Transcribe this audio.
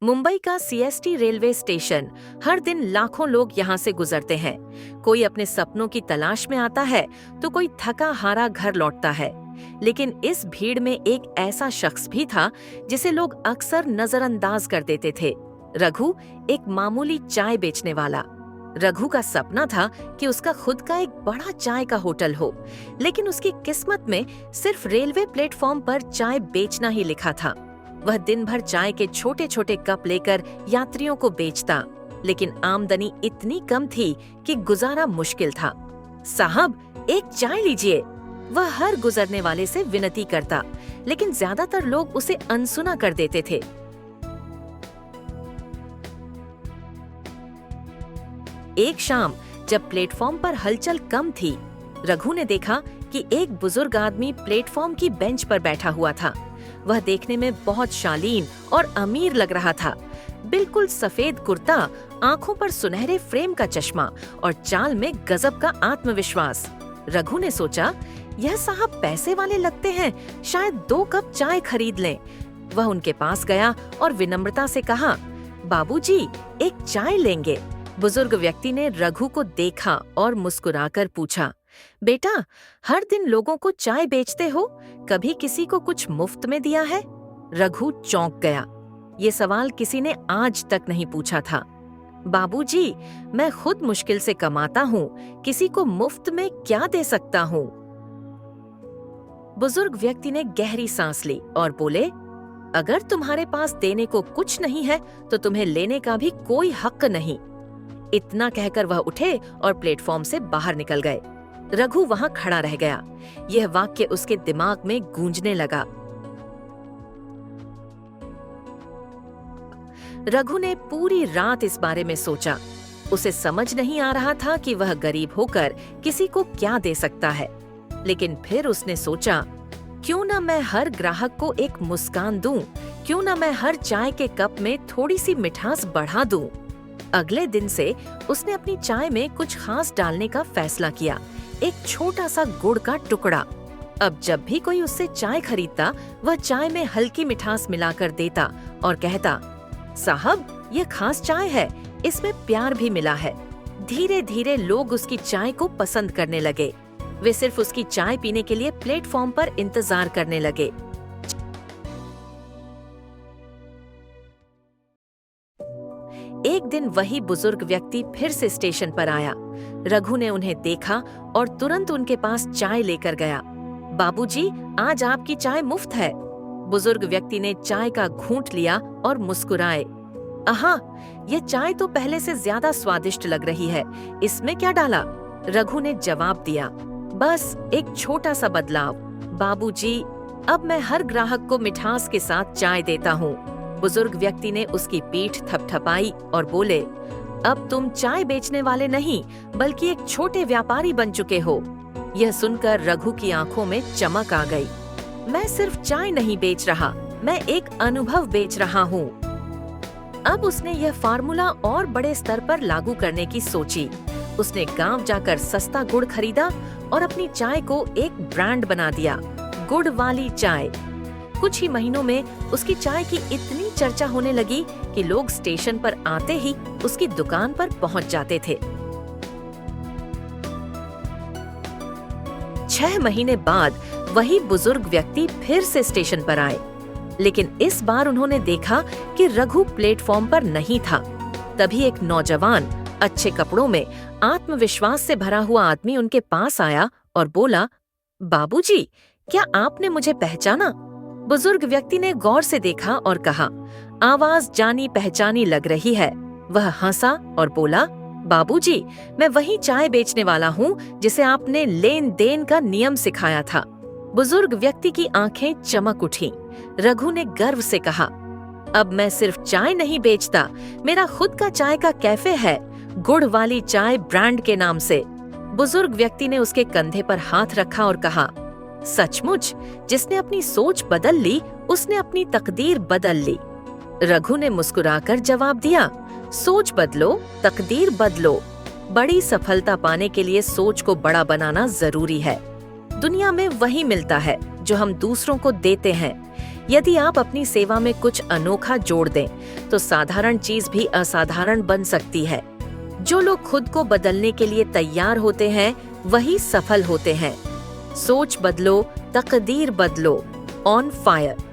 मुंबई का CST railway station, हर दिन लाखों लोग यहाँ से गुजरते हैं। कोई अपने सपनों की तलाश में आता है तो कोई थका हारा घर लौटता है। लेकिन इस भीड़ में एक ऐसा शख्स भी था जिसे लोग अक्सर नजरअंदाज कर देते थे। रघु, एक मामूली चाय बेचने वाला। रघु का सपना था कि उसका खुद का एक बड़ा चाय का होटल हो, लेकिन उसकी किस्मत में सिर्फ रेलवे प्लेटफॉर्म पर चाय बेचना ही लिखा था। वह दिन भर चाय के छोटे छोटे कप लेकर यात्रियों को बेचता, लेकिन आमदनी इतनी कम थी कि गुजारा मुश्किल था। साहब, एक चाय लीजिए, वह हर गुजरने वाले से विनती करता, लेकिन ज्यादातर लोग उसे अनसुना कर देते थे। एक शाम जब प्लेटफॉर्म पर हलचल कम थी, रघु ने देखा कि एक बुजुर्ग आदमी प्लेटफॉर्म की बेंच पर बैठा हुआ था। वह देखने में बहुत शालीन और अमीर लग रहा था। बिल्कुल सफेद कुर्ता, आंखों पर सुनहरे फ्रेम का चश्मा और चाल में गजब का आत्मविश्वास। रघु ने सोचा, यह साहब पैसे वाले लगते हैं, शायद 2 कप चाय खरीद लें। वह उनके पास गया और विनम्रता से कहा, बाबूजी, एक चाय लेंगे? बुजुर्ग व्यक्ति ने रघु को देखा और मुस्कुराकर पूछा, बेटा, हर दिन लोगों को चाय बेचते हो, कभी किसी को कुछ मुफ्त में दिया है? रघु चौंक गया। ये सवाल किसी ने आज तक नहीं पूछा था। बाबूजी, मैं खुद मुश्किल से कमाता हूँ, किसी को मुफ्त में क्या दे सकता हूँ? बुजुर्ग व्यक्ति ने गहरी सांस ली और बोले, अगर तुम्हारे पास देने को कुछ नहीं है तो तुम्हें लेने का भी कोई हक नहीं। इतना कहकर वह उठे और प्लेटफॉर्म से बाहर निकल गए। रघु वहां खड़ा रह गया। यह वाक्य उसके दिमाग में गूंजने लगा। रघु ने पूरी रात इस बारे में सोचा। उसे समझ नहीं आ रहा था कि वह गरीब होकर किसी को क्या दे सकता है। लेकिन फिर उसने सोचा, क्यों ना मैं हर ग्राहक को एक मुस्कान दूं, क्यों ना मैं हर चाय के कप में थोड़ी सी मिठास बढ़ा दूं। अगले दिन से उसने अपनी चाय में कुछ खास डालने का फैसला किया, एक छोटा सा गुड़ का टुकड़ा। अब जब भी कोई उससे चाय खरीदता, वह चाय में हल्की मिठास मिलाकर देता और कहता, साहब, ये खास चाय है, इसमें प्यार भी मिला है। धीरे धीरे लोग उसकी चाय को पसंद करने लगे। वे सिर्फ उसकी चाय पीने के लिए प्लेटफॉर्म पर इंतजार करने लगे। एक दिन वही बुजुर्ग व्यक्ति फिर से स्टेशन पर आया। रघु ने उन्हें देखा और तुरंत उनके पास चाय लेकर गया। बाबूजी, आज आपकी चाय मुफ्त है। बुजुर्ग व्यक्ति ने चाय का घूंट लिया और मुस्कुराए। आहा, ये चाय तो पहले से ज्यादा स्वादिष्ट लग रही है, इसमें क्या डाला? रघु ने जवाब दिया, बस एक छोटा सा बदलाव। बाबूजी, अब मैं हर ग्राहक को मिठास के साथ चाय देता हूँ। बुजुर्ग व्यक्ति ने उसकी पीठ थपथपाई और बोले, अब तुम चाय बेचने वाले नहीं, बल्कि एक छोटे व्यापारी बन चुके हो। यह सुनकर रघु की आंखों में चमक आ गई। मैं सिर्फ चाय नहीं बेच रहा, मैं एक अनुभव बेच रहा हूँ। अब उसने यह फार्मूला और बड़े स्तर पर लागू करने की सोची। उसने गांव जाकर सस्ता गुड़ खरीदा और अपनी चाय को एक ब्रांड बना दिया, गुड़ वाली चाय। कुछ ही महीनों में उसकी चाय की इतनी चर्चा होने लगी कि लोग स्टेशन पर आते ही उसकी दुकान पर पहुंच जाते थे। 6 महीने बाद वही बुजुर्ग व्यक्ति फिर से स्टेशन पर आए, लेकिन इस बार उन्होंने देखा कि रघु प्लेटफॉर्म पर नहीं था। तभी एक नौजवान, अच्छे कपड़ों में, आत्मविश्वास से भरा हुआ आदमी उनके पास आया और बोला, बाबूजी, क्या आपने मुझे पहचाना? बुजुर्ग व्यक्ति ने गौर से देखा और कहा, आवाज जानी पहचानी लग रही है। वह हंसा और बोला, बाबूजी, मैं वही चाय बेचने वाला हूँ जिसे आपने लेन देन का नियम सिखाया था। बुजुर्ग व्यक्ति की आंखें चमक उठी। रघु ने गर्व से कहा, अब मैं सिर्फ चाय नहीं बेचता, मेरा खुद का चाय का कैफे है, गुड़ वाली चाय ब्रांड के नाम से। बुजुर्ग व्यक्ति ने उसके कंधे पर हाथ रखा और कहा, सचमुच, जिसने अपनी सोच बदल ली, उसने अपनी तकदीर बदल ली। रघु ने मुस्कुराकर जवाब दिया, सोच बदलो, तकदीर बदलो। बड़ी सफलता पाने के लिए सोच को बड़ा बनाना जरूरी है। दुनिया में वही मिलता है जो हम दूसरों को देते हैं। यदि आप अपनी सेवा में कुछ अनोखा जोड़ दें, तो साधारण चीज भी असाधारण बन सकती है। जो लोग खुद को बदलने के लिए तैयार होते हैं, वही सफल होते हैं। सोच बदलो, तकदीर बदलो। On fire.